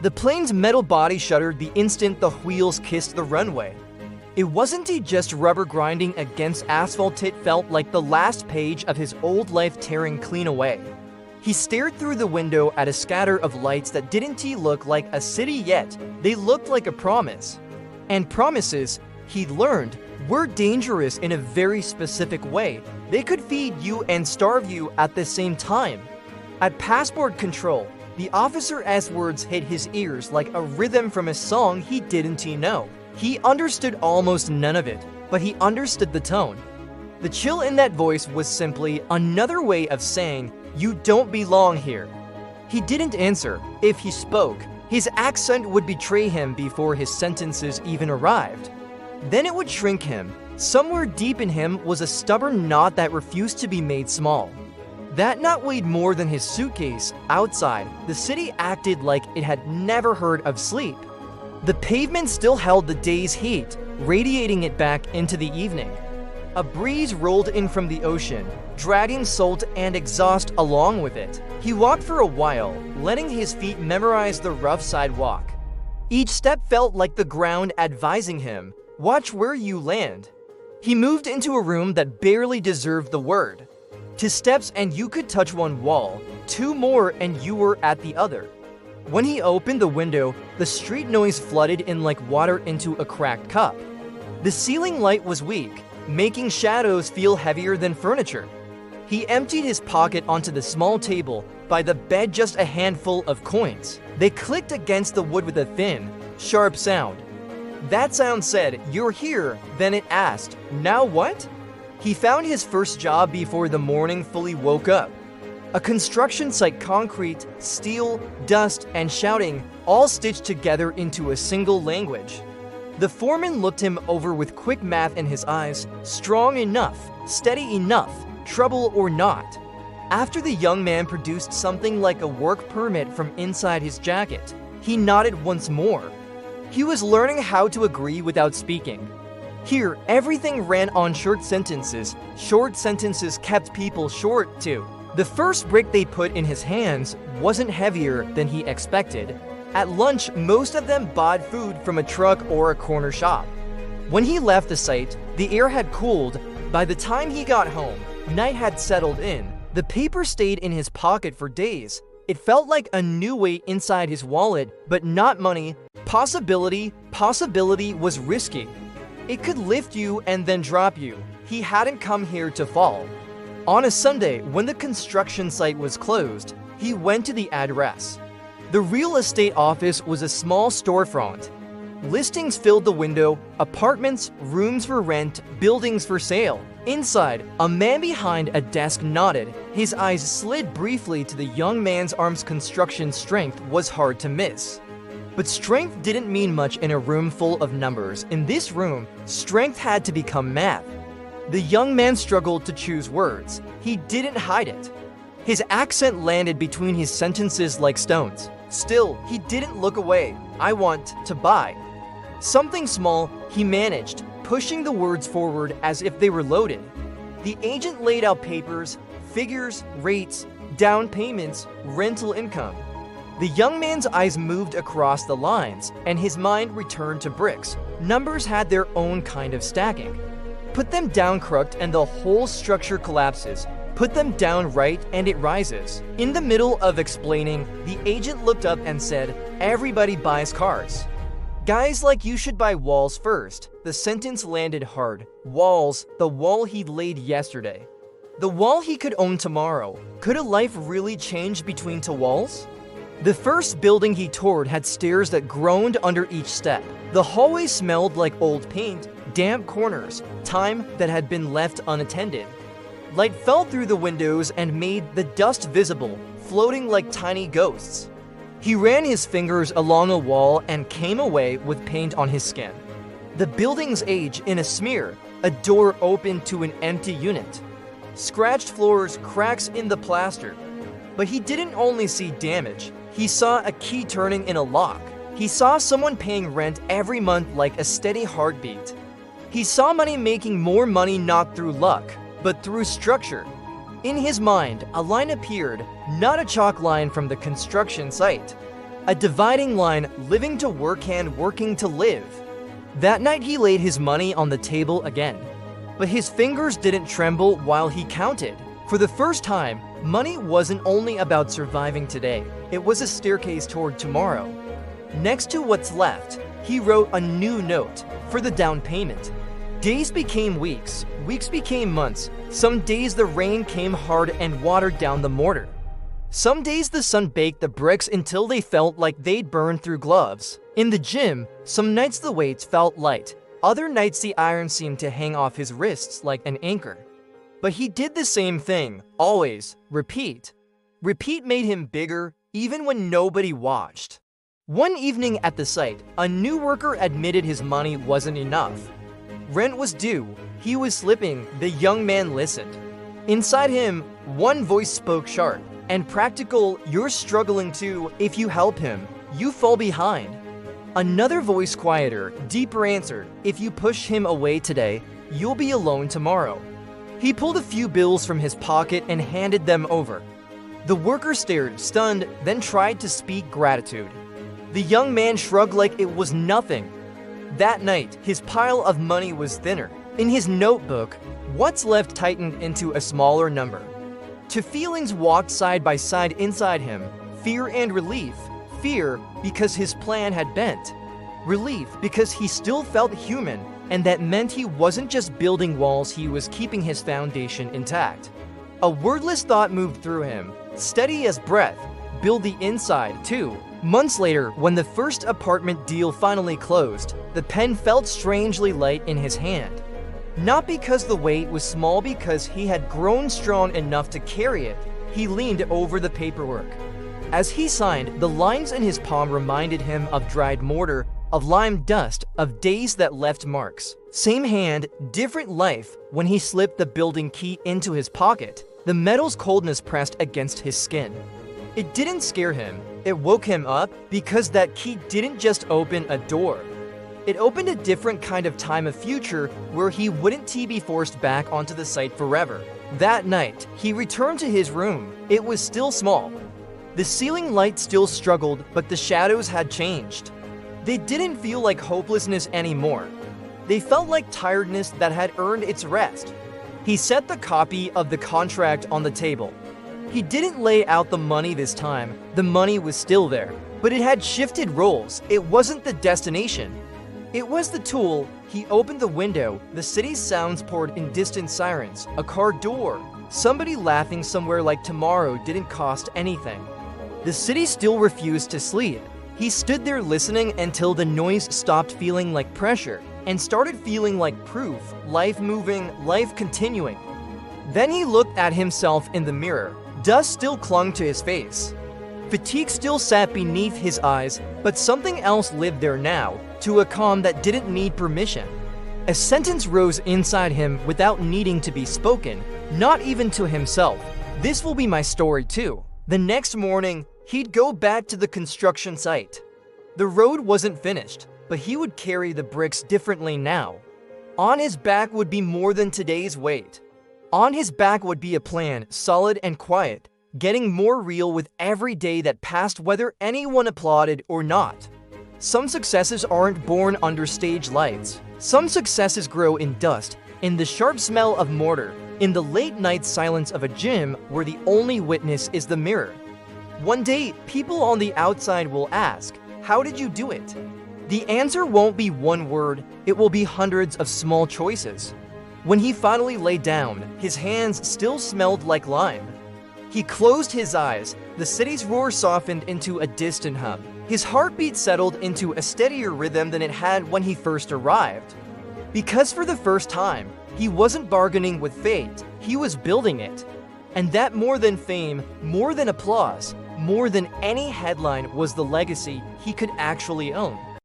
The plane's metal body shuddered the instant the wheels kissed the runway. It wasn't just rubber grinding against asphalt, it felt like the last page of his old life tearing clean away. He stared through the window at a scatter of lights that didn't look like a city yet, they looked like a promise. And promises, he'd learned, were dangerous in a very specific way. They could feed you and starve you at the same time. At passport control, the officer's words hit his ears like a rhythm from a song he didn't know. He understood almost none of it, but he understood the tone. The chill in that voice was simply another way of saying, "You don't belong here." He didn't answer. If he spoke, his accent would betray him before his sentences even arrived. Then it would shrink him. Somewhere deep in him was a stubborn knot that refused to be made small. That knot weighed more than his suitcase. Outside, the city acted like it had never heard of sleep. The pavement still held the day's heat, radiating it back into the evening. A breeze rolled in from the ocean, dragging salt and exhaust along with it. He walked for a while, letting his feet memorize the rough sidewalk. Each step felt like the ground advising him, "Watch where you land." He moved into a room that barely deserved the word. 2 steps and you could touch one wall, 2 more and you were at the other. When he opened the window, the street noise flooded in like water into a cracked cup. The ceiling light was weak, making shadows feel heavier than furniture. He emptied his pocket onto the small table, by the bed just a handful of coins. They clicked against the wood with a thin, sharp sound. That sound said, "You're here," then it asked, "Now what?" He found his first job before the morning fully woke up. A construction site, concrete, steel, dust, and shouting, all stitched together into a single language. The foreman looked him over with quick math in his eyes. Strong enough, steady enough, trouble or not. After the young man produced something like a work permit from inside his jacket, he nodded once more. He was learning how to agree without speaking. Here, everything ran on short sentences. Short sentences kept people short, too. The first brick they put in his hands wasn't heavier than he expected. At lunch, most of them bought food from a truck or a corner shop. When he left the site, the air had cooled. By the time he got home, night had settled in. The paper stayed in his pocket for days. It felt like a new weight inside his wallet, but not money. Possibility was risky. It could lift you and then drop you. He hadn't come here to fall. On a Sunday, when the construction site was closed, he went to the address. The real estate office was a small storefront. Listings filled the window, apartments, rooms for rent, buildings for sale. Inside, a man behind a desk nodded. His eyes slid briefly to the young man's arms. Construction strength was hard to miss. But strength didn't mean much in a room full of numbers. In this room, strength had to become math. The young man struggled to choose words. He didn't hide it. His accent landed between his sentences like stones. Still, he didn't look away. "I want to buy." Something small, he managed, pushing the words forward as if they were loaded. The agent laid out papers, figures, rates, down payments, rental income. The young man's eyes moved across the lines, and his mind returned to bricks. Numbers had their own kind of stacking. Put them down crooked and the whole structure collapses. Put them down right and it rises. In the middle of explaining, the agent looked up and said, "Everybody buys cars. Guys like you should buy walls first." The sentence landed hard. Walls, the wall he'd laid yesterday. The wall he could own tomorrow. Could a life really change between 2 walls? The first building he toured had stairs that groaned under each step. The hallway smelled like old paint, damp corners, time that had been left unattended. Light fell through the windows and made the dust visible, floating like tiny ghosts. He ran his fingers along a wall and came away with paint on his skin. The building's age in a smear, a door open to an empty unit. Scratched floors, cracks in the plaster. But he didn't only see damage. He saw a key turning in a lock. He saw someone paying rent every month like a steady heartbeat. He saw money making more money not through luck, but through structure. In his mind, a line appeared, not a chalk line from the construction site. A dividing line, living to work and working to live. That night he laid his money on the table again. But his fingers didn't tremble while he counted. For the first time, money wasn't only about surviving today. It was a staircase toward tomorrow. Next to what's left, he wrote a new note for the down payment. Days became weeks, weeks became months. Some days the rain came hard and watered down the mortar. Some days the sun baked the bricks until they felt like they'd burned through gloves. In the gym, some nights the weights felt light. Other nights the iron seemed to hang off his wrists like an anchor. But he did the same thing, always, repeat. Repeat made him bigger, even when nobody watched. One evening at the site, a new worker admitted his money wasn't enough. Rent was due, he was slipping, the young man listened. Inside him, one voice spoke sharp and practical, you're struggling too, if you help him, you fall behind. Another voice quieter, deeper answered, if you push him away today, you'll be alone tomorrow. He pulled a few bills from his pocket and handed them over. The worker stared, stunned, then tried to speak gratitude. The young man shrugged like it was nothing. That night, his pile of money was thinner. In his notebook, what's left tightened into a smaller number. Two feelings walked side by side inside him, fear and relief. Fear because his plan had bent. Relief because he still felt human, and that meant he wasn't just building walls, he was keeping his foundation intact. A wordless thought moved through him, steady as breath, build the inside too. Months later, when the first apartment deal finally closed, the pen felt strangely light in his hand. Not because the weight was small, because he had grown strong enough to carry it. He leaned over the paperwork. As he signed, the lines in his palm reminded him of dried mortar, of lime dust, of days that left marks. Same hand, different life. When he slipped the building key into his pocket, the metal's coldness pressed against his skin. It didn't scare him, it woke him up, because that key didn't just open a door. It opened a different kind of time, a future where he wouldn't be forced back onto the site forever. That night, he returned to his room. It was still small. The ceiling light still struggled, but the shadows had changed. They didn't feel like hopelessness anymore. They felt like tiredness that had earned its rest. He set the copy of the contract on the table. He didn't lay out the money this time. The money was still there, but it had shifted roles. It wasn't the destination. It was the tool. He opened the window. The city's sounds poured in distant sirens. A car door. Somebody laughing somewhere like tomorrow didn't cost anything. The city still refused to sleep. He stood there listening until the noise stopped feeling like pressure and started feeling like proof, life moving, life continuing. Then he looked at himself in the mirror. Dust still clung to his face. Fatigue still sat beneath his eyes, but something else lived there now, to a calm that didn't need permission. A sentence rose inside him without needing to be spoken, not even to himself. This will be my story too. The next morning, he'd go back to the construction site. The road wasn't finished, but he would carry the bricks differently now. On his back would be more than today's weight. On his back would be a plan, solid and quiet, getting more real with every day that passed, whether anyone applauded or not. Some successes aren't born under stage lights. Some successes grow in dust, in the sharp smell of mortar, in the late night silence of a gym where the only witness is the mirror. One day, people on the outside will ask, how did you do it? The answer won't be one word, it will be hundreds of small choices. When he finally lay down, his hands still smelled like lime. He closed his eyes. The city's roar softened into a distant hum. His heartbeat settled into a steadier rhythm than it had when he first arrived. Because for the first time, he wasn't bargaining with fate, he was building it. And that more than fame, more than applause, more than any headline was the legacy he could actually own.